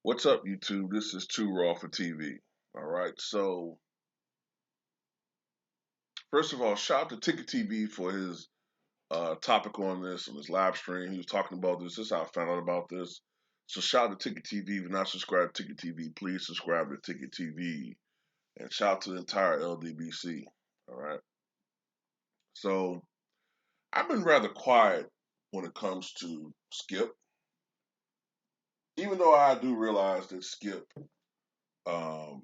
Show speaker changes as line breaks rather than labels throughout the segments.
What's up, YouTube? This is Too Raw for TV. All right. So, first of all, shout out to Ticket TV for his topic on this on his live stream. He was talking about this. This is how I found out about this. So, shout out to Ticket TV. If you're not subscribed to Ticket TV, please subscribe to Ticket TV. And shout out to the entire LDBC. All right. So, I've been rather quiet when it comes to Skip, even though I do realize that Skip um,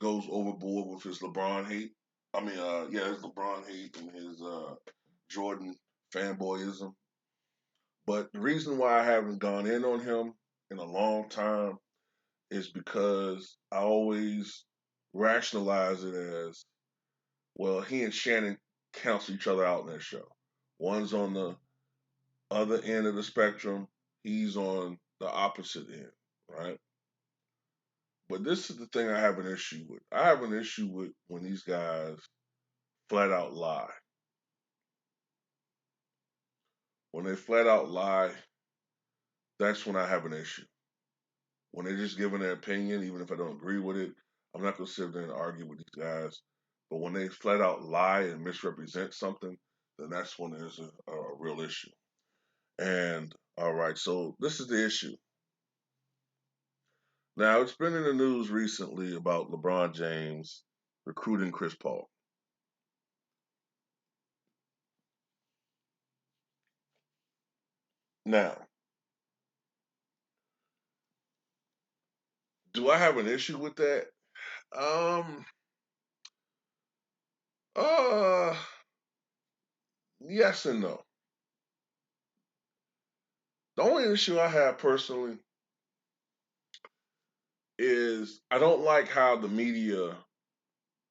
goes overboard with his LeBron hate. His LeBron hate and his Jordan fanboyism. But the reason why I haven't gone in on him in a long time is because I always rationalize it as, well, he and Shannon cancel each other out in that show. One's on the other end of the spectrum, he's on the opposite end, right? But this is the thing I have an issue with. I have an issue with when these guys flat out lie. When they flat out lie, that's when I have an issue. When they're just giving their opinion, even if I don't agree with it, I'm not going to sit there and argue with these guys. But when they flat out lie and misrepresent something, then that's when there's a real issue. And all right, so this is the issue. Now, it's been in the news recently about LeBron James recruiting Chris Paul. Now, do I have an issue with that? Um, uh, yes and no. The only issue I have personally is I don't like how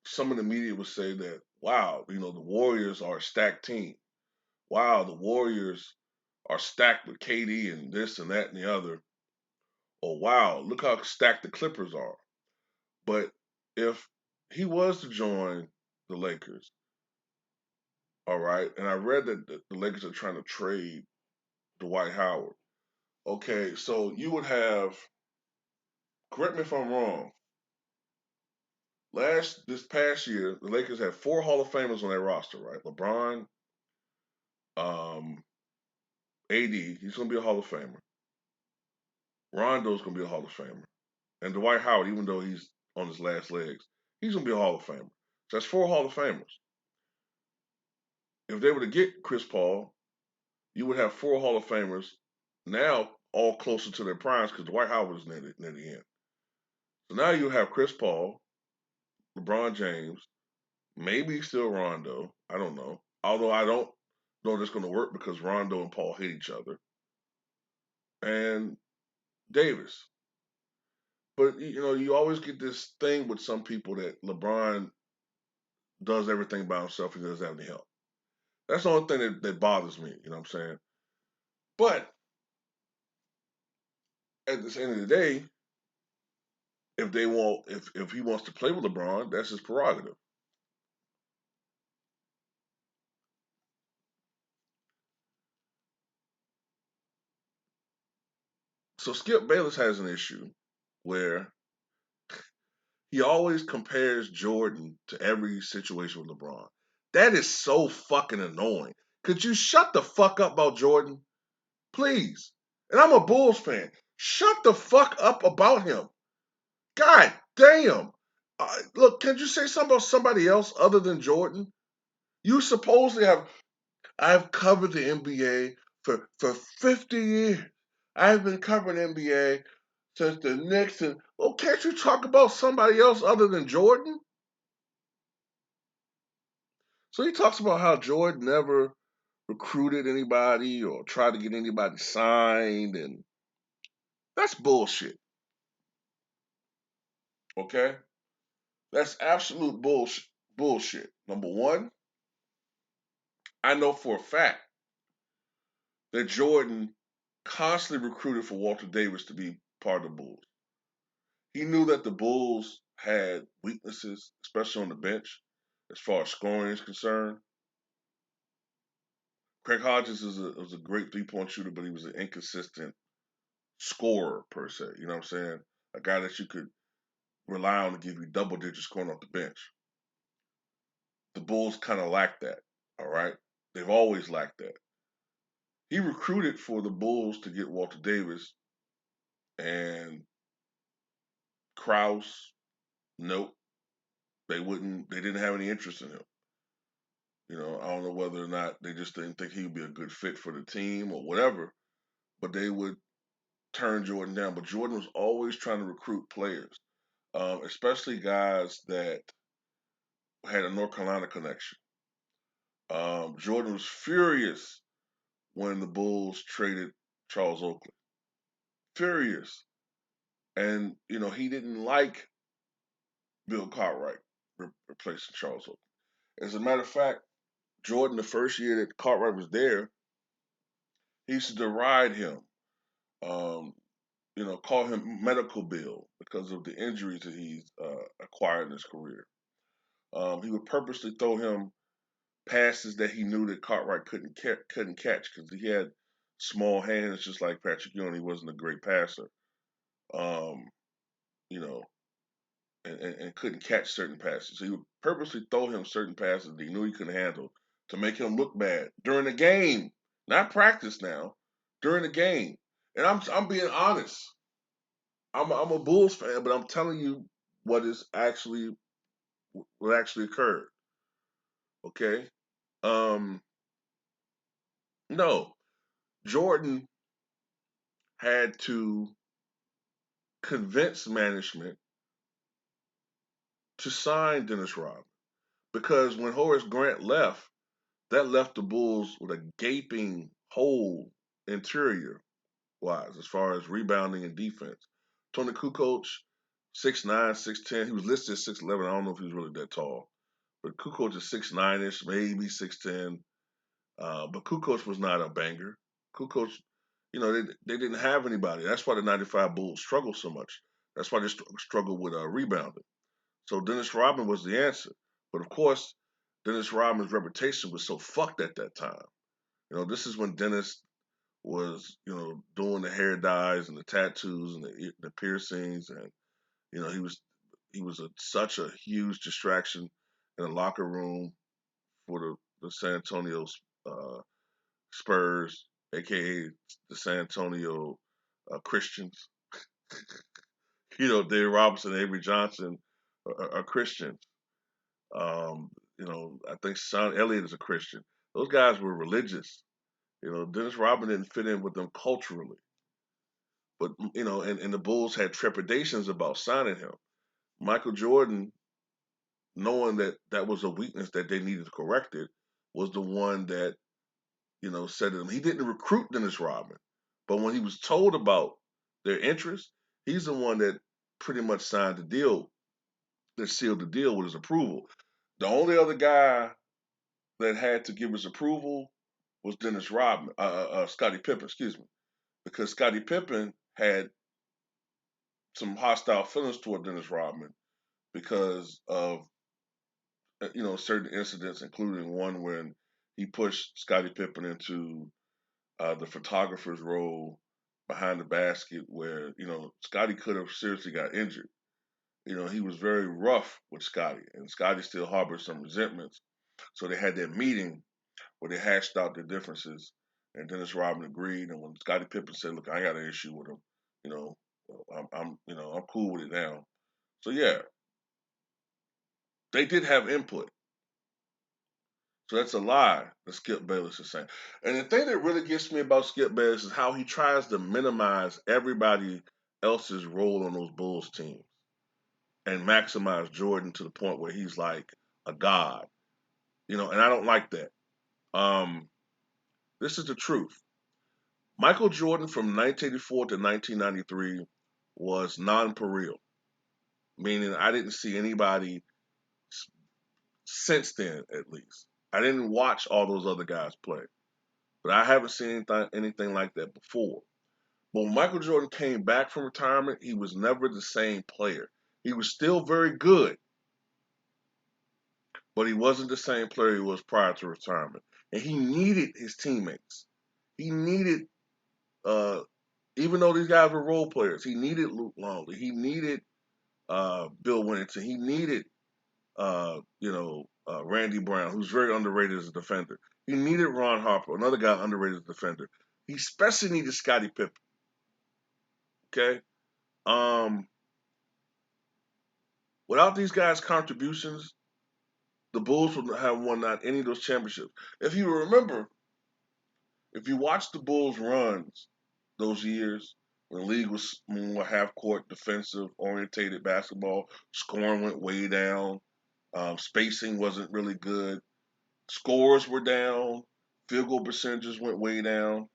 some of the media would say that, wow, the Warriors are a stacked team. Wow, the Warriors are stacked with KD and this and that and the other. Or wow, look how stacked the Clippers are. But if he was to join the Lakers, all right, and I read that the Lakers are trying to trade Dwight Howard. Okay, so you would have, correct me if I'm wrong, this past year, the Lakers had four Hall of Famers on their roster, right? LeBron, um, AD, he's gonna be a Hall of Famer. Rondo's gonna be a Hall of Famer. And Dwight Howard, even though he's on his last legs, he's gonna be a Hall of Famer. So that's four Hall of Famers. If they were to get Chris Paul, you would have four Hall of Famers now all closer to their primes because Dwight Howard is near the end. So now you have Chris Paul, LeBron James, maybe still Rondo. I don't know. Although I don't know that's going to work because Rondo and Paul hate each other. And Davis. But you always get this thing with some people that LeBron does everything by himself. He doesn't have any help. That's the only thing that bothers me. You know what I'm saying? But at the end of the day, if he wants to play with LeBron, that's his prerogative. So Skip Bayless has an issue where he always compares Jordan to every situation with LeBron. That is so fucking annoying. Could you shut the fuck up about Jordan? Please. And I'm a Bulls fan. Shut the fuck up about him. God damn. Look, can you say something about somebody else other than Jordan? You supposedly have. I've covered the NBA for 50 years. I've been covering NBA since the Knicks. And, well, can't you talk about somebody else other than Jordan? So he talks about how Jordan never recruited anybody or tried to get anybody signed, and that's bullshit. Okay? That's absolute bullshit. Number one, I know for a fact that Jordan constantly recruited for Walter Davis to be part of the Bulls. He knew that the Bulls had weaknesses, especially on the bench, as far as scoring is concerned. Craig Hodges was a great 3-point shooter, but he was an inconsistent scorer per se. You know what I'm saying? A guy that you could rely on to give you double digits scoring off the bench. The Bulls kind of lack that. All right, they've always lacked that. He recruited for the Bulls to get Walter Davis and Krause. Nope, they wouldn't. They didn't have any interest in him. You know, I don't know whether or not they just didn't think he would be a good fit for the team or whatever. But they would turn Jordan down. But Jordan was always trying to recruit players, especially guys that had a North Carolina connection. Jordan was furious when the Bulls traded Charles Oakley. Furious. And, you know, he didn't like Bill Cartwright replacing Charles Oakley. As a matter of fact, Jordan, the first year that Cartwright was there, he used to deride him, um, you know, call him Medical Bill because of the injuries that he's acquired in his career. He would purposely throw him passes that he knew that Cartwright couldn't catch because he had small hands, just like Patrick Ewing. He wasn't a great passer, um, you know, and couldn't catch certain passes. So he would purposely throw him certain passes that he knew he couldn't handle to make him look bad during the game, not practice now, during the game. And I'm being honest. I'm a Bulls fan, but I'm telling you what actually occurred. Okay. Um, no, Jordan had to convince management to sign Dennis Rodman because when Horace Grant left, that left the Bulls with a gaping hole interior wise as far as rebounding and defense. Tony Kukoc, 6'9", 6'10". He was listed as 6'11". I don't know if he was really that tall. But Kukoc is 6'9"-ish, maybe 6'10". But Kukoc was not a banger. Kukoc, you know, they didn't have anybody. That's why the 95 Bulls struggled so much. That's why they struggled with rebounding. So Dennis Rodman was the answer. But of course, Dennis Rodman's reputation was so fucked at that time. You know, this is when Dennis was, you know, doing the hair dyes and the tattoos and the piercings, and you know, he was such a huge distraction in the locker room for the San Antonio uh, Spurs, aka the San Antonio Christians. You know, Dave Robinson, Avery Johnson are Christians. You know, I think Sean Elliott is a Christian. Those guys were religious. You know, Dennis Rodman didn't fit in with them culturally. But, you know, and the Bulls had trepidations about signing him. Michael Jordan, knowing that that was a weakness that they needed to correct it, was the one that, you know, said to them, he didn't recruit Dennis Rodman. But when he was told about their interest, he's the one that pretty much signed the deal, that sealed the deal with his approval. The only other guy that had to give his approval was Dennis Rodman, Scottie Pippen, excuse me, because Scottie Pippen had some hostile feelings toward Dennis Rodman because of you know certain incidents, including one when he pushed Scottie Pippen into the photographer's role behind the basket, where you know Scottie could have seriously got injured. You know he was very rough with Scottie, and Scottie still harbored some resentments. So they had that meeting where they hashed out their differences, and Dennis Rodman agreed. And when Scottie Pippen said, "Look, I got an issue with him," you know, you know I'm cool with it now. So yeah, they did have input. So that's a lie that Skip Bayless is saying. And the thing that really gets me about Skip Bayless is how he tries to minimize everybody else's role on those Bulls teams and maximize Jordan to the point where he's like a god. You know, and I don't like that. Um, this is the truth. Michael Jordan from 1984 to 1993 was non-pareil, meaning I didn't see anybody since then, at least. I didn't watch all those other guys play, but I haven't seen anything like that before. But when Michael Jordan came back from retirement, he was never the same player. He was still very good, but he wasn't the same player he was prior to retirement. And he needed his teammates. He needed uh, Even though these guys were role players, he needed Luke Longley. He needed Bill Winnington. He needed Randy Brown, who's very underrated as a defender. He needed Ron Harper, another guy underrated as a defender. He especially needed Scottie Pippen. Okay, um, without these guys' contributions, the Bulls would have won not any of those championships. If you remember, if you watch the Bulls' runs those years when the league was more half court defensive orientated basketball, scoring went way down, spacing wasn't really good, scores were down, field goal percentages went way down.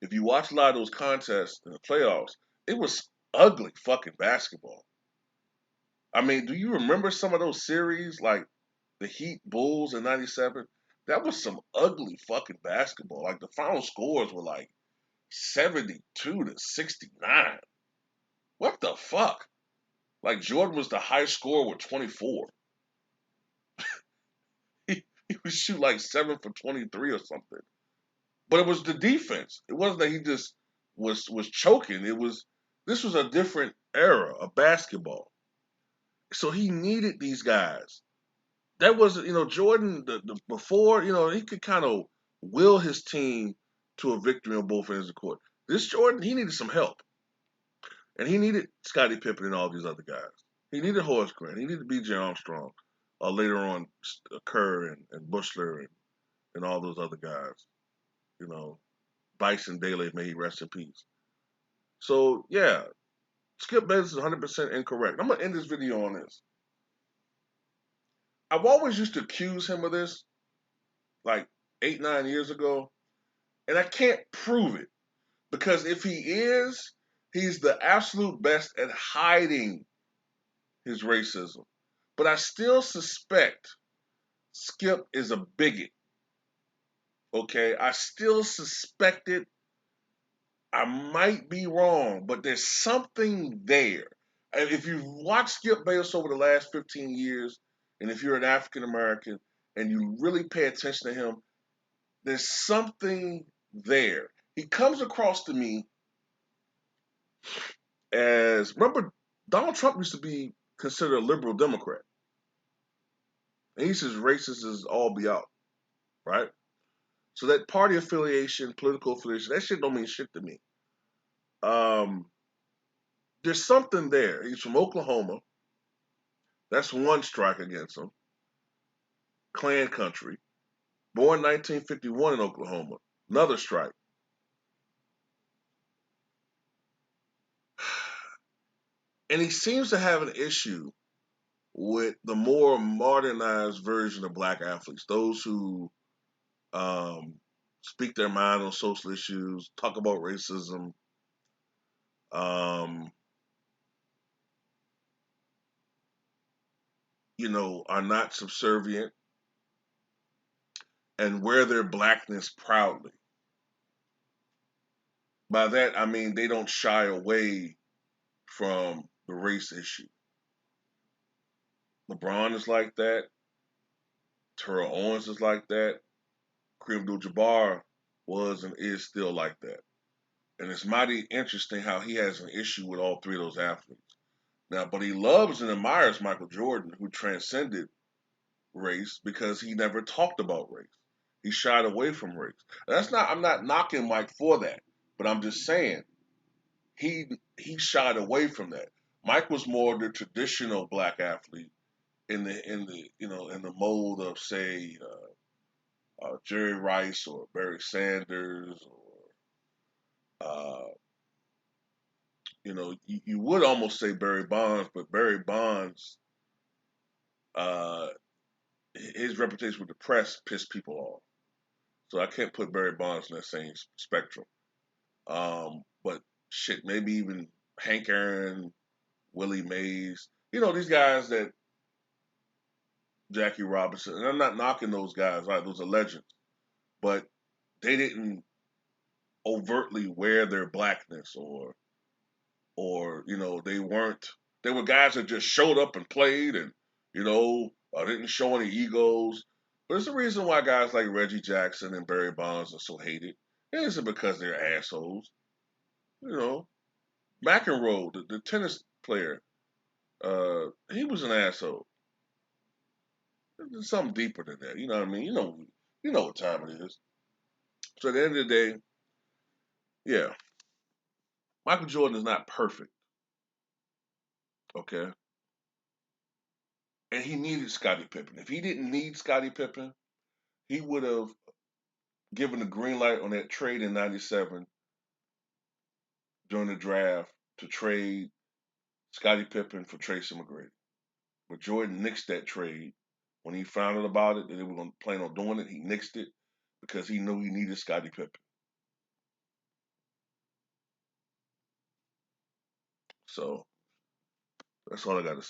If you watch a lot of those contests in the playoffs, it was ugly fucking basketball. I mean, do you remember some of those series like the Heat Bulls in '97? That was some ugly fucking basketball. Like the final scores were like 72-69. What the fuck? Like Jordan was the high scorer with 24. He would shoot like 7 for 23 or something. But it was the defense. It wasn't that he just was choking. This was a different era of basketball. So he needed these guys. That wasn't, Jordan the before, he could kind of will his team to a victory on both ends of the court. This Jordan, he needed some help. And he needed Scottie Pippen and all these other guys. He needed Horace Grant. He needed B.J. Armstrong. Later on, Kerr and Bushler and all those other guys. You know, Bison Bayless, may he rest in peace. So, yeah, Skip Bayless is 100% incorrect. I'm going to end this video on this. I've always used to accuse him of this, like 8, 9 years ago, and I can't prove it. Because if he is, he's the absolute best at hiding his racism. But I still suspect Skip is a bigot. Okay? I still suspect it. I might be wrong, but there's something there. And if you've watched Skip Bayless over the last 15 years, and if you're an African American and you really pay attention to him, there's something there. He comes across to me as, remember, Donald Trump used to be considered a liberal Democrat. And he's as racist as all be out, right? So that party affiliation, political affiliation, that shit don't mean shit to me. There's something there. He's from Oklahoma. That's one strike against him. Klan country. Born 1951 in Oklahoma. Another strike. And he seems to have an issue with the more modernized version of black athletes, those who speak their mind on social issues, talk about racism, um, are not subservient and wear their blackness proudly. By that, I mean they don't shy away from the race issue. LeBron is like that. Terrell Owens is like that. Kareem Abdul-Jabbar was and is still like that. And it's mighty interesting how he has an issue with all three of those athletes. Now, but he loves and admires Michael Jordan, who transcended race because he never talked about race. He shied away from race. I'm not knocking Mike for that, but I'm just saying he shied away from that. Mike was more the traditional black athlete in the mold of say Jerry Rice or Barry Sanders or you would almost say Barry Bonds, but Barry Bonds uh, his reputation with the press pissed people off. So I can't put Barry Bonds in that same spectrum. But shit, maybe even Hank Aaron, Willie Mays, these guys that Jackie Robinson, and I'm not knocking those guys, right? Those are legends, but they didn't overtly wear their blackness or they were guys that just showed up and played and didn't show any egos. But there's a reason why guys like Reggie Jackson and Barry Bonds are so hated. It isn't because they're assholes. You know, McEnroe, the tennis player, he was an asshole. There's something deeper than that. You know what I mean? You know what time it is. So at the end of the day, yeah, Michael Jordan is not perfect, okay? And he needed Scottie Pippen. If he didn't need Scottie Pippen, he would have given the green light on that trade in '97 during the draft to trade Scottie Pippen for Tracy McGrady. But Jordan nixed that trade when he found out about it that they were going to plan on doing it. He nixed it because he knew he needed Scottie Pippen. So that's all I got to say.